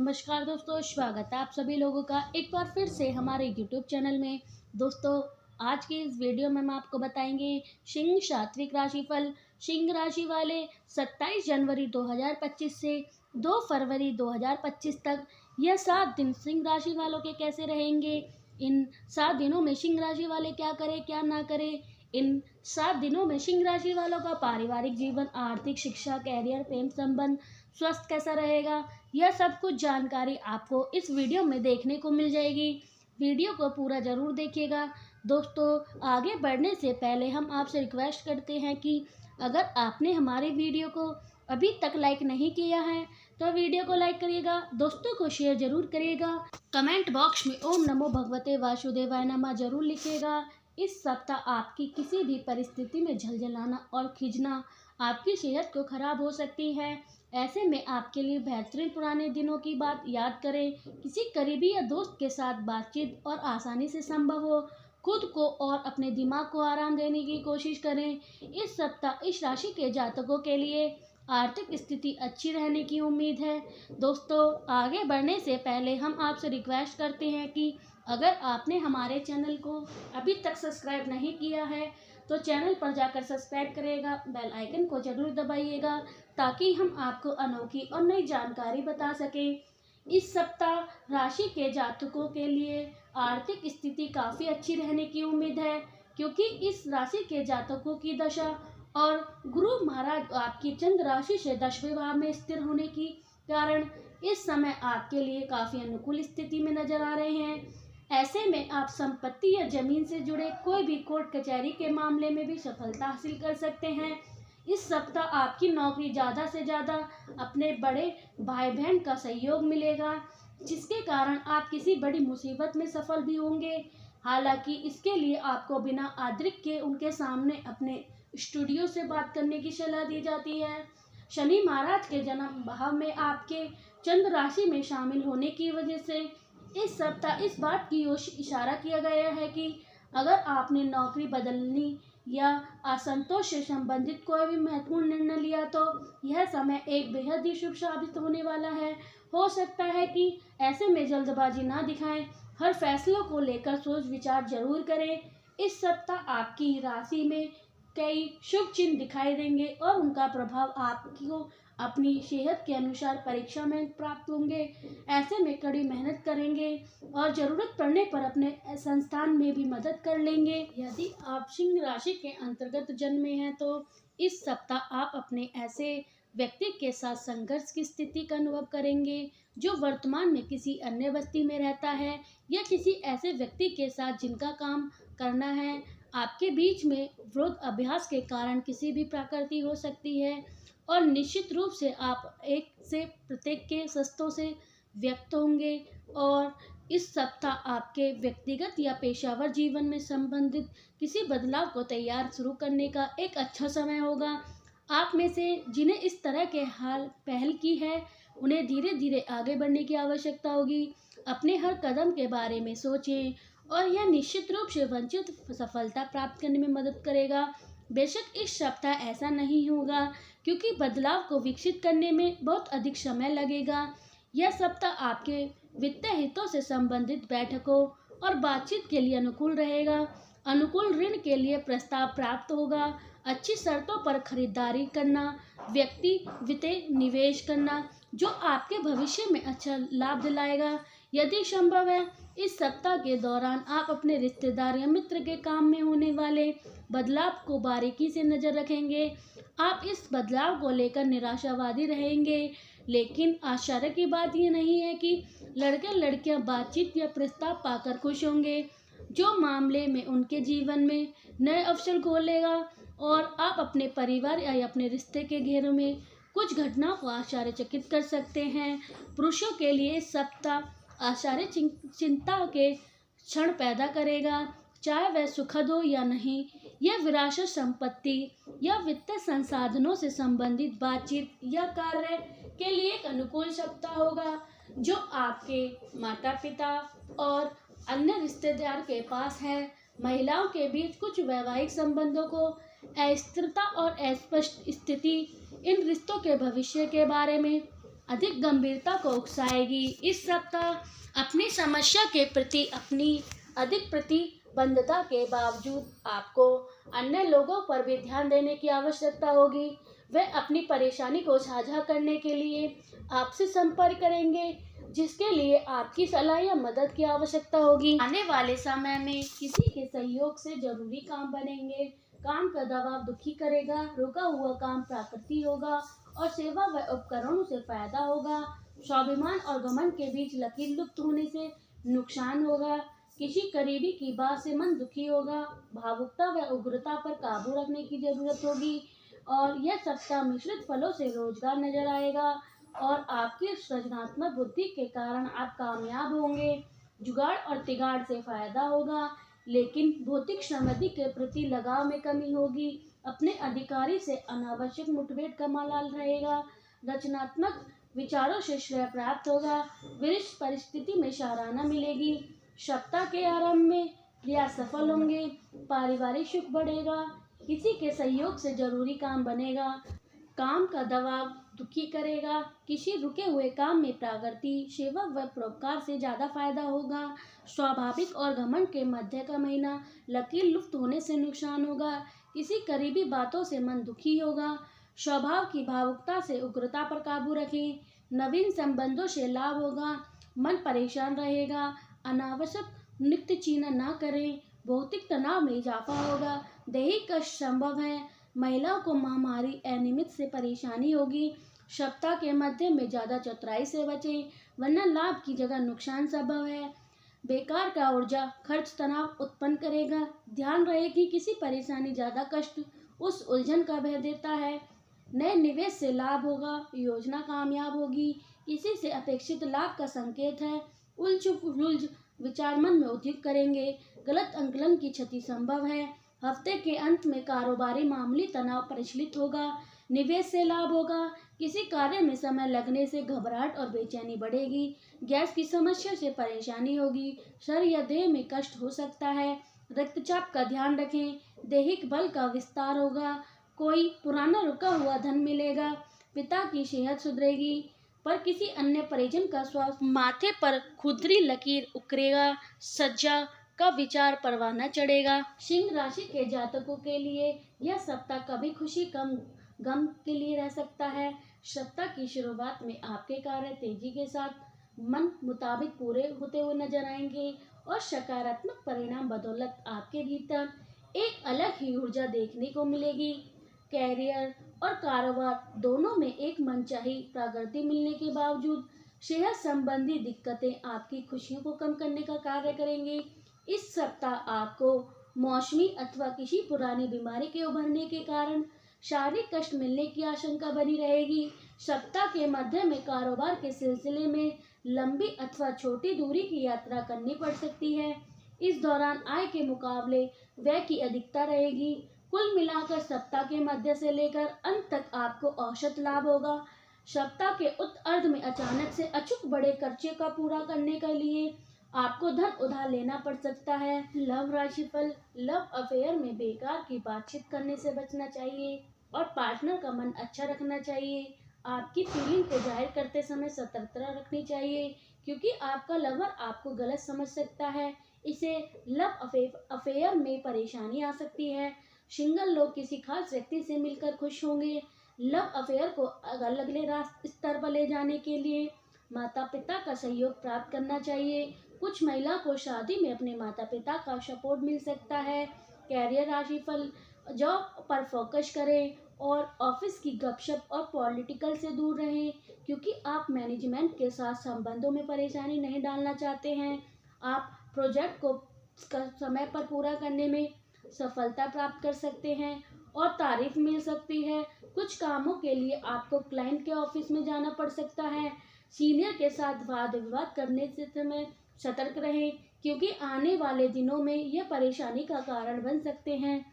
नमस्कार दोस्तों, स्वागत है आप सभी लोगों का एक बार फिर से हमारे यूट्यूब चैनल में। दोस्तों, आज की इस वीडियो में हम आपको बताएंगे सिंह सात्विक राशिफल। सिंह राशि वाले 27 जनवरी 2025 से 2 फरवरी 2025 तक यह 7 दिन सिंह राशि वालों के कैसे रहेंगे। इन 7 दिनों में सिंह राशि वाले क्या करें क्या ना करें। इन 7 दिनों में सिंह राशि वालों का पारिवारिक जीवन, आर्थिक, शिक्षा, कैरियर, प्रेम संबंध, स्वास्थ्य कैसा रहेगा, यह सब कुछ जानकारी आपको इस वीडियो में देखने को मिल जाएगी। वीडियो को पूरा ज़रूर देखिएगा। दोस्तों, आगे बढ़ने से पहले हम आपसे रिक्वेस्ट करते हैं कि अगर आपने हमारे वीडियो को अभी तक लाइक नहीं किया है तो वीडियो को लाइक करिएगा, दोस्तों को शेयर जरूर करिएगा, कमेंट बॉक्स में ओम नमो भगवते वासुदेवाय नमः जरूर लिखिएगा। इस सप्ताह आपकी किसी भी परिस्थिति में झलझलाना और खिंचना आपकी सेहत को खराब हो सकती है। ऐसे में आपके लिए बेहतरीन पुराने दिनों की बात याद करें। किसी करीबी या दोस्त के साथ बातचीत और आसानी से संभव हो। खुद को और अपने दिमाग को आराम देने की कोशिश करें। इस सप्ताह इस राशि के जातकों के लिए आर्थिक स्थिति अच्छी रहने की उम्मीद है। दोस्तों, आगे बढ़ने से पहले हम आपसे रिक्वेस्ट करते हैं कि अगर आपने हमारे चैनल को अभी तक सब्सक्राइब नहीं किया है तो चैनल पर जाकर सब्सक्राइब करिएगा, बेल आइकन को जरूर दबाइएगा ताकि हम आपको अनोखी और नई जानकारी बता सकें। इस सप्ताह राशि के जातकों के लिए आर्थिक स्थिति काफ़ी अच्छी रहने की उम्मीद है, क्योंकि इस राशि के जातकों की दशा और गुरु महाराज आपकी चंद्र राशि से 10वें भाव में स्थिर होने की कारण इस समय आपके लिए काफ़ी अनुकूल स्थिति में नजर आ रहे हैं। ऐसे में आप संपत्ति या जमीन से जुड़े कोई भी कोर्ट कचहरी के मामले में भी सफलता हासिल कर सकते हैं। इस सप्ताह आपकी नौकरी ज़्यादा से ज़्यादा अपने बड़े भाई बहन का सहयोग मिलेगा, जिसके कारण आप किसी बड़ी मुसीबत में सफल भी होंगे। हालांकि इसके लिए आपको बिना आद्रिक के उनके सामने अपने स्टूडियो से बात करने की सलाह दी जाती है। शनि महाराज के जन्म भाव में आपके चंद्र राशि में शामिल होने की वजह से इस सप्ताह इस बात की ओर इशारा किया गया है कि अगर आपने नौकरी बदलनी या असंतोष से संबंधित कोई भी महत्वपूर्ण निर्णय लिया तो यह समय एक बेहद ही शुभ साबित होने वाला है। हो सकता है कि ऐसे में जल्दबाजी ना दिखाएं, हर फैसलों को लेकर सोच विचार जरूर करें। इस सप्ताह आपकी राशि में कई शुभ चिन्ह दिखाई देंगे और उनका प्रभाव आपको अपनी सेहत के अनुसार परीक्षा में प्राप्त होंगे। ऐसे में कड़ी मेहनत करेंगे और ज़रूरत पड़ने पर अपने संस्थान में भी मदद कर लेंगे। यदि आप सिंह राशि के अंतर्गत जन्मे हैं तो इस सप्ताह आप अपने ऐसे व्यक्ति के साथ संघर्ष की स्थिति का अनुभव करेंगे जो वर्तमान में किसी अन्य बस्ती में रहता है, या किसी ऐसे व्यक्ति के साथ जिनका काम करना है। आपके बीच में विरोध अभ्यास के कारण किसी भी प्रकृति हो सकती है और निश्चित रूप से आप एक से प्रत्येक के शस्त्रों से व्यक्त होंगे। और इस सप्ताह आपके व्यक्तिगत या पेशेवर जीवन में संबंधित किसी बदलाव को तैयार शुरू करने का एक अच्छा समय होगा। आप में से जिन्हें इस तरह के हाल पहल की है उन्हें धीरे धीरे आगे बढ़ने की आवश्यकता होगी। अपने हर कदम के बारे में सोचें और यह निश्चित रूप से वंचित सफलता प्राप्त करने में मदद करेगा। बेशक इस सप्ताह ऐसा नहीं होगा क्योंकि बदलाव को विकसित करने में बहुत अधिक समय लगेगा। यह सप्ताह आपके वित्तीय हितों से संबंधित बैठकों और बातचीत के लिए अनुकूल रहेगा। अनुकूल ऋण के लिए प्रस्ताव प्राप्त होगा। अच्छी शर्तों पर खरीदारी करना, व्यक्ति वित्तीय निवेश करना जो आपके भविष्य में अच्छा लाभ दिलाएगा। यदि संभव है इस सप्ताह के दौरान आप अपने रिश्तेदार या मित्र के काम में होने वाले बदलाव को बारीकी से नजर रखेंगे। आप इस बदलाव को लेकर निराशावादी रहेंगे, लेकिन आश्चर्य की बात यह नहीं है कि लड़के लड़कियां बातचीत या प्रस्ताव पाकर खुश होंगे जो मामले में उनके जीवन में नए अवसर खोलेगा। और आप अपने परिवार या अपने रिश्ते के घेरों में कुछ घटनाओं को आश्चर्यचकित कर सकते हैं। पुरुषों के लिए सप्ताह आश्चर्य चिंता के क्षण पैदा करेगा, चाहे वह सुखद हो या नहीं। यह विरासत, संपत्ति या वित्तीय संसाधनों से संबंधित बातचीत या कार्य के लिए एक अनुकूल सप्ताह होगा जो आपके माता पिता और अन्य रिश्तेदार के पास है। महिलाओं के बीच कुछ वैवाहिक संबंधों को अस्थिरता और अस्पष्ट स्थिति इन रिश्तों के भविष्य के बारे में अधिक गंभीरता को उकसाएगी। इस सप्ताह अपनी समस्या के प्रति अपनी अधिक प्रतिबद्धता के बावजूद आपको अन्य लोगों पर भी ध्यान देने की आवश्यकता होगी। वे अपनी परेशानी को साझा करने के लिए आपसे संपर्क करेंगे, जिसके लिए आपकी सलाह या मदद की आवश्यकता होगी। आने वाले समय में किसी के सहयोग से जरूरी काम बनेंगे। काम का दबाव दुखी करेगा, रुका हुआ काम प्राकृतिक होगा और सेवा व उपकरणों से फायदा होगा। स्वाभिमान और घमंड के बीच लकीर लुप्त होने से नुकसान होगा। किसी करीबी की बात से मन दुखी होगा। भावुकता व उग्रता पर काबू रखने की जरूरत होगी और यह सप्ताह मिश्रित फलों से रोजगार नजर आएगा और आपकी सृजनात्मक बुद्धि के कारण आप कामयाब होंगे। जुगाड़ और तिगाड़ से फायदा होगा, लेकिन भौतिक समृद्धि के प्रति लगाव में कमी होगी। अपने अधिकारी से अनावश्यक मुठभेड़ का मालाल रहेगा। रचनात्मक विचारों से श्रेय प्राप्त होगा। विशिष्ट परिस्थिति में सराहना मिलेगी। सप्ताह के आरंभ में प्रयास सफल होंगे। पारिवारिक सुख बढ़ेगा। किसी के सहयोग से जरूरी काम बनेगा। काम का दबाव दुखी करेगा। किसी रुके हुए काम में प्रगति, सेवा व परोपकार से ज़्यादा फायदा होगा। स्वाभाविक और घमंड के मध्य का महीना, लकीर लुप्त होने से नुकसान होगा। किसी करीबी बातों से मन दुखी होगा। स्वभाव की भावुकता से उग्रता पर काबू रखें। नवीन संबंधों से लाभ होगा। मन परेशान रहेगा। अनावश्यक नित्यचीना ना करें। भौतिक तनाव में इजाफा होगा। दैहिक कष्ट संभव है। महिलाओं को महामारी अनियमित से परेशानी होगी। सप्ताह के मध्य में ज़्यादा चतुराई से बचें, वरना लाभ की जगह नुकसान संभव है। बेकार का ऊर्जा खर्च तनाव उत्पन्न करेगा। ध्यान रहे कि किसी परेशानी ज़्यादा कष्ट उस उलझन का भय देता है। नए निवेश से लाभ होगा। योजना कामयाब होगी। किसी से अपेक्षित लाभ का संकेत है। उलझ विचार मन में उदित करेंगे। गलत अंकलन की क्षति संभव है। हफ्ते के अंत में कारोबारी मामूली तनाव परिचालित होगा। निवेश से लाभ होगा। किसी कार्य में समय लगने से घबराहट और बेचैनी बढ़ेगी। गैस की समस्या से परेशानी होगी। शरीर या देह में कष्ट हो सकता है। रक्तचाप का ध्यान रखें। दैहिक बल का विस्तार होगा। कोई पुराना रुका हुआ धन मिलेगा। पिता की सेहत सुधरेगी, पर किसी अन्य परिजन का स्वास्थ्य। माथे पर खुरदरी लकीर उकरेगा। सज्जा का विचार परवाना चढ़ेगा। सिंह राशि के जातकों के लिए यह सप्ताह कभी खुशी कम गम के लिए रह सकता है। सप्ताह की शुरुआत में आपके कार्य तेजी के साथ मन मुताबिक पूरे होते हुए नजर आएंगे और सकारात्मक परिणाम बदौलत आपके भीतर एक अलग ही ऊर्जा देखने को मिलेगी। कैरियर और कारोबार दोनों में एक मनचाही प्रगति मिलने के बावजूद सेहत संबंधी दिक्कतें आपकी खुशियों को कम करने का कार्य करेंगे। इस सप्ताह आपको मौसमी अथवा किसी पुरानी बीमारी के उभरने के कारण शारीरिक कष्ट मिलने की आशंका बनी रहेगी। सप्ताह के मध्य में कारोबार के सिलसिले में लंबी अथवा छोटी दूरी की यात्रा करनी पड़ सकती है। इस दौरान आय के मुकाबले व्यय की अधिकता रहेगी। कुल मिलाकर सप्ताह के मध्य से लेकर अंत तक आपको औसत लाभ होगा। सप्ताह के उत्तरार्ध में अचानक से अचूक बड़े खर्चे का पूरा करने के लिए आपको धन उधार लेना पड़ सकता है। लव राशिफल। लव अफेयर में बेकार की बातचीत करने से बचना चाहिए और पार्टनर का मन अच्छा रखना चाहिए। आपकी फीलिंग को जाहिर करते समय सतर्कता रखनी चाहिए, क्योंकि आपका लवर आपको गलत समझ सकता है। इसे लव अफेयर में परेशानी आ सकती है। सिंगल लोग किसी खास व्यक्ति से मिलकर खुश होंगे। लव अफेयर को अगले स्तर पर ले जाने के लिए माता पिता का सहयोग प्राप्त करना चाहिए। कुछ महिला को शादी में अपने माता पिता का सपोर्ट मिल सकता है। कैरियर राशिफल। जॉब पर फोकस करें और ऑफिस की गपशप और पॉलिटिकल से दूर रहें, क्योंकि आप मैनेजमेंट के साथ संबंधों में परेशानी नहीं डालना चाहते हैं। आप प्रोजेक्ट को समय पर पूरा करने में सफलता प्राप्त कर सकते हैं और तारीफ मिल सकती है। कुछ कामों के लिए आपको क्लाइंट के ऑफिस में जाना पड़ सकता है। सीनियर के साथ वाद विवाद करने से समय सतर्क रहें, क्योंकि आने वाले दिनों में यह परेशानी का कारण बन सकते हैं।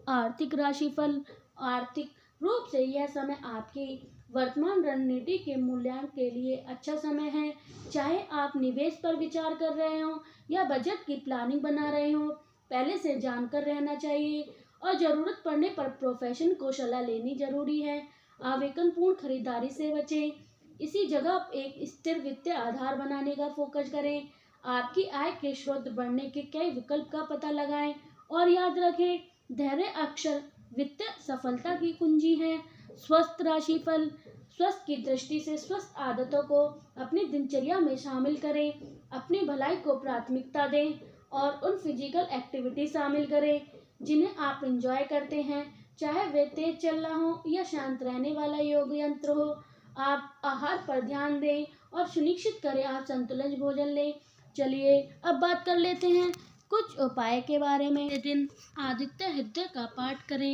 आर्थिक राशिफल। आर्थिक रूप से यह समय आपकी वर्तमान रणनीति के मूल्यांकन के लिए अच्छा समय है। चाहे आप निवेश पर विचार कर रहे हो या बजट की प्लानिंग बना रहे हो, पहले से जानकर रहना चाहिए और ज़रूरत पड़ने पर प्रोफेशन को सलाह लेनी जरूरी है। आवेगपूर्ण खरीदारी से बचें। इसी जगह एक स्थिर वित्तीय आधार बनाने का फोकस करें। आपकी आय के स्रोत बढ़ने के कई विकल्प का पता लगाएं और याद रखें, धैर्य अक्षर वित्तीय सफलता की कुंजी है। स्वस्थ राशिफल, स्वस्थ की दृष्टि से स्वस्थ आदतों को अपनी दिनचर्या में शामिल करें। अपनी भलाई को प्राथमिकता दें और उन फिजिकल एक्टिविटी शामिल करें जिन्हें आप एंजॉय करते हैं, चाहे वे तेज चलना हो या शांत रहने वाला योग यंत्र हो। आप आहार पर ध्यान दें और सुनिश्चित करें आप संतुलित भोजन लें। चलिए अब बात कर लेते हैं कुछ उपाय के बारे में। दिन आदित्य हृदय का पाठ करें।